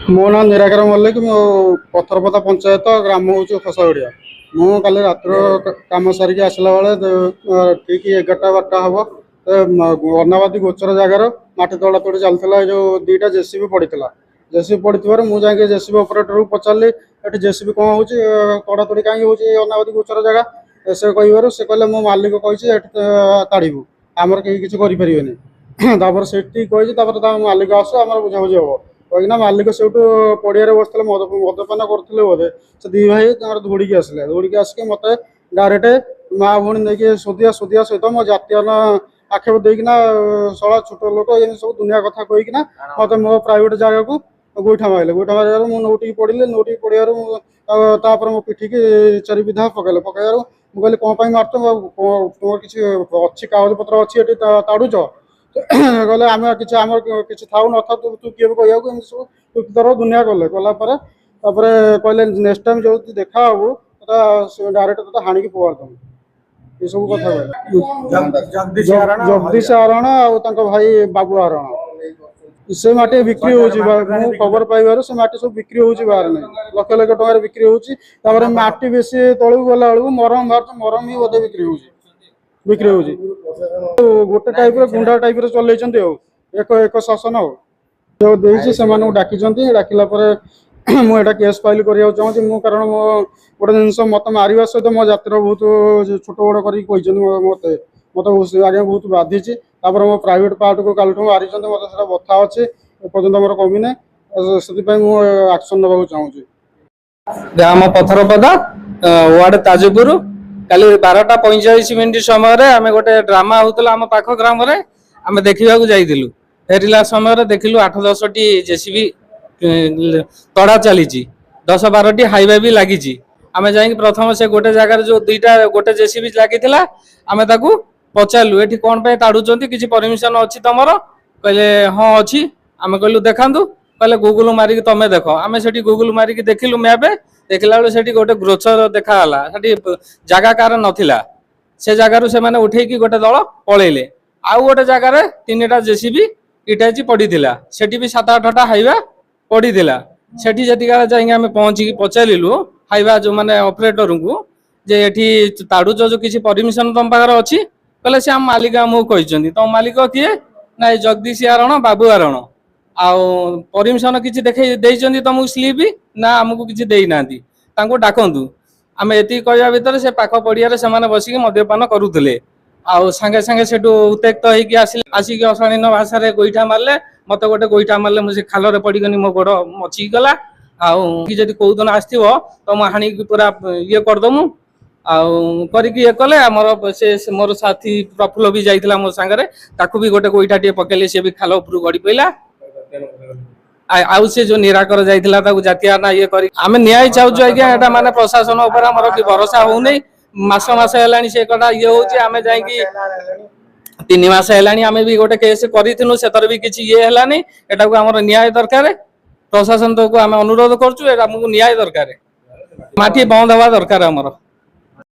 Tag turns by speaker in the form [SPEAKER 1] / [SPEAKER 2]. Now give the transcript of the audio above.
[SPEAKER 1] मो ना निराकार मल्लिक मो पथरपदा पंचायत ग्राम हूँ खसागड़िया। मु काली रात्र कम सारिक आसला बेले ठीक 11-12 हम अनाबादी गोचर जगार माटी तला तोड़ी चलता जो दुईटा जेसीबी पड़ा। जेसीबी पड़े मुझे जेसीबी ऑपरेटर को पचारि ये जेसीबी कौन हो तड़ा तोड़ी कहीं हो अनाबादी गोचर जगह से कह से कहले मो मालिक कही ताड़ू आमर कहीं किसी करें से कही मालिक आस आम बुझाबुझी हम कहीना मालिक से पड़िया बसते मदपान करते बोधे से दी भाई दौड़ी आसले दौड़ी आसिक मत डायरेक्ट माँ भूणी नहीं सोधिया सोधिया सहित मो जातीय आक्षेप देना सला छोट लोक ये सब दुनिया कथा कहीकिना मत मो प्राइवेट जगह को गोईठा मारे मुझे नौटिक पड़े नौटिक पड़ार मो पिठी की चारि विधा पकड़े पकड़ मुझे कौन पर मारच तुम किसी अच्छी कागज पत्र अच्छी ताड़ुच कहले आम कि आम कि था न था तू किए कह सब तरह दुनिया कले कलापर कहले नेक्स्ट टाइम जो देखा हबू डायरेक्ट तो हाणी पवार तुम ये सब कथा जगदीश आरण और भाई बाबू आरण से माटी बिक्री हो खबर पाइबार से माटी सब बिक्री हो बाहर नहीं लक्ष लक्ष टकर बिक्री हो माटी बेसी तलू गला बेलू मरम बाहर मरम ही बोधे बिक्री हो गोटे टाइप गुंडा टाइप चल एक शासन जो डाकी डाकिला मुझे केस फाइल करने चाहूँगी मु कारण मो गोटे जिन मत मार सहित मो जातिर बहुत छोट बड़ कर मत मत आगे बहुत बाधि मो प्राइवेट पार्ट को काल मारी मत बता अच्छे एपर्तंत मोर कमी ना से एक्शन नवा चाहूँगी।
[SPEAKER 2] ग्राम पथरपदा वार्ड ताजपुर काली 12:45 समय आम गोटे ड्रामा होता आम पाख ग्राम आम देखा जाइलु फेरला समय देखिलु 8-10 टी जेसीबी तड़ा चली 10-12 टी हाइवा भी लगी आम जा प्रथम से गोटे जगार जो दुईटा गोटे जेसीबी लगी आम पचारू ये कौन पे ताड़ुंट किसी परमिशन अच्छी तुम कहले हाँ अच्छी आम कहलु देखा कहले गूगल मारिक तुम देख आम से गूगल मारिक देखिलु मैप देखला बेले से गोटे ग्रोचर देखाला जगह कार नथिला से जगार से मैंने उठेकी गोटे दल पलैले आउ गोटे जगार 3टा जेसीबी इटाची पड़ा से भी 7-8टा हाइवा पड़ा से जाइए पहुँचिकी पचारू हाइवा जो मैंने ऑपरेटर को जे ये ताड़ुच जो किसी परमिशन तुम पाखे अच्छी कहले से आम मालिक आमको कही तुम मालिक किए ना जगदीश आरण बाबू आरण आउ परमिशन किसी देखे तुमको स्लीप ना आमको किसी देना डाकतु आम ये कहवा भितर से पाख पड़िया से बसिक मद्यपान करुले आउ सांगे सांगे से उत्तेक्त होकर आसिक अशालीन भाषा गोईठा मारे मत गोटे गोईठा मारे मुझे खाल पड़गनी मो गोड़ मचिगला आदि कौन आसो तो मुझे हाणी पूरा ये करदमु ये कले मोर से मोर साथी प्रफुल्ल भी जाइला मो सांगे ताकू भी गोटे गोईठा टे पकेले सी भी खाल उपर गड़ी पड़ा आउ से जो निराकर जाइला जातिया ना ये करी आमे न्याय चाहूँ आज्ञा एटा माने प्रशासन ऊपर हमर कि भरोसा हो नहीं मास मास हेलानी से कटा ये होची आमे जाई कि 3 मास हेलानी आमे भी गोटे केस करिथिनु सेतर भी किछि ये हेलानी एटा को हमर न्याय दरकार प्रशासन तो को आमे अनुरोध करछु एटा हमकु न्याय दरकार माटी बंद हवा दरकार हमर।